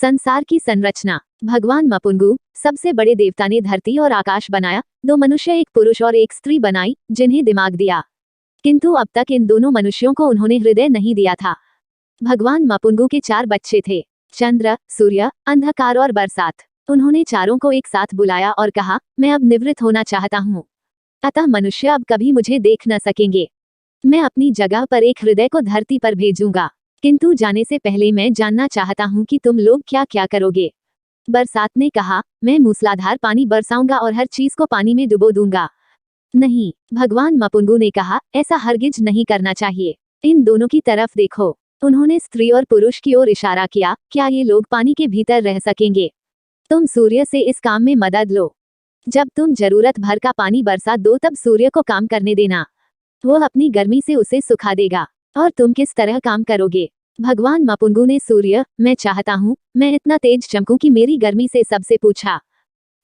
संसार की संरचना। भगवान मपुंगु, सबसे बड़े देवता ने धरती और आकाश बनाया, दो मनुष्य एक पुरुष और एक स्त्री बनाई, जिन्हें दिमाग दिया, किंतु अब तक इन दोनों मनुष्यों को उन्होंने हृदय नहीं दिया था। भगवान मपुंगु के 4 बच्चे थे, चंद्र, सूर्य, अंधकार और बरसात। उन्होंने चारों को एक साथ बुलाया और कहा, मैं अब निवृत्त होना चाहता हूँ, अतः मनुष्य अब कभी मुझे देख न सकेंगे। मैं अपनी जगह पर एक हृदय को धरती पर भेजूंगा, किंतु जाने से पहले मैं जानना चाहता हूँ कि तुम लोग क्या क्या करोगे। बरसात ने कहा, मैं मूसलाधार पानी बरसाऊंगा और हर चीज को पानी में डुबो दूंगा। नहीं, भगवान मपुंगु ने कहा, ऐसा हरगिज नहीं करना चाहिए। इन दोनों की तरफ देखो। उन्होंने स्त्री और पुरुष की ओर इशारा किया, क्या ये लोग पानी के भीतर रह सकेंगे? तुम सूर्य से इस काम में मदद लो। जब तुम जरूरत भर का पानी बरसा दो तब सूर्य को काम करने देना, वो अपनी गर्मी से उसे सुखा देगा। और तुम किस तरह काम करोगे? भगवान मपुंगु ने सूर्य, मैं चाहता हूँ मैं इतना तेज चमकूं कि मेरी गर्मी से सबसे पूछा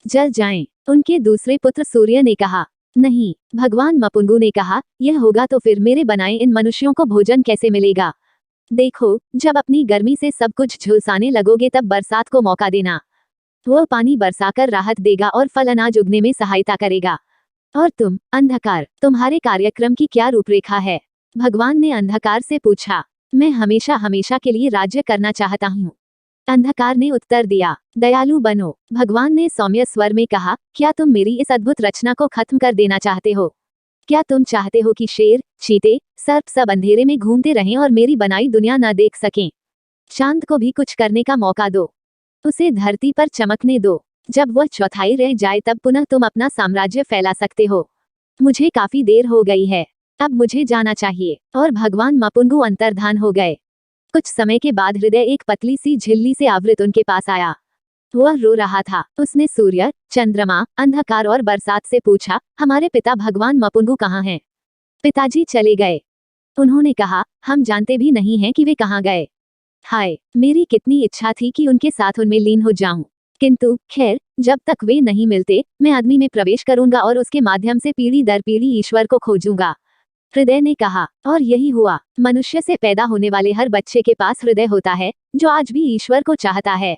जल जाएं। उनके दूसरे पुत्र सूर्य ने कहा, नहीं। भगवान मपुंगु ने कहा, यह होगा तो फिर मेरे बनाए इन मनुष्यों को भोजन कैसे मिलेगा? देखो, जब अपनी गर्मी से सब कुछ झुलसाने लगोगे तब बरसात को मौका देना, वो पानी बरसाकर राहत देगा और फल अनाज उगने में सहायता करेगा। और तुम, अंधकार, तुम्हारे कार्यक्रम की क्या रूपरेखा है? भगवान ने अंधकार से पूछा। मैं हमेशा हमेशा के लिए राज्य करना चाहता हूँ। अंधकार ने उत्तर दिया, दयालु बनो। भगवान ने सौम्य स्वर में कहा, क्या तुम मेरी इस अद्भुत रचना को खत्म कर देना चाहते हो? क्या तुम चाहते हो कि शेर, चीते, सर्प सब अंधेरे में घूमते रहें और मेरी बनाई दुनिया न देख सकें? चांद को भी कुछ करने का मौका दो, उसे धरती पर चमकने दो। जब वह चौथाई रह जाए तब पुनः तुम अपना साम्राज्य फैला सकते हो। मुझे काफी देर हो गई है, अब मुझे जाना चाहिए। और भगवान मपुंगु अंतर्धान हो गए। कुछ समय के बाद हृदय एक पतली सी झिल्ली से आवृत उनके पास आया। वह रो रहा था। उसने सूर्य, चंद्रमा, अंधकार और बरसात से पूछा, हमारे पिता भगवान मपुंगु कहाँ हैं? पिताजी चले गए। उन्होंने कहा, हम जानते भी नहीं हैं कि वे कहाँ गए। हाय, मेरी कितनी इच्छा थी कि उनके साथ उनमें लीन हो जाऊं, किंतु खैर, जब तक वे नहीं मिलते मैं आदमी में प्रवेश करूंगा और उसके माध्यम से पीढ़ी दर पीढ़ी ईश्वर को खोजूंगा। हृदय ने कहा, और यही हुआ। मनुष्य से पैदा होने वाले हर बच्चे के पास हृदय होता है, जो आज भी ईश्वर को चाहता है।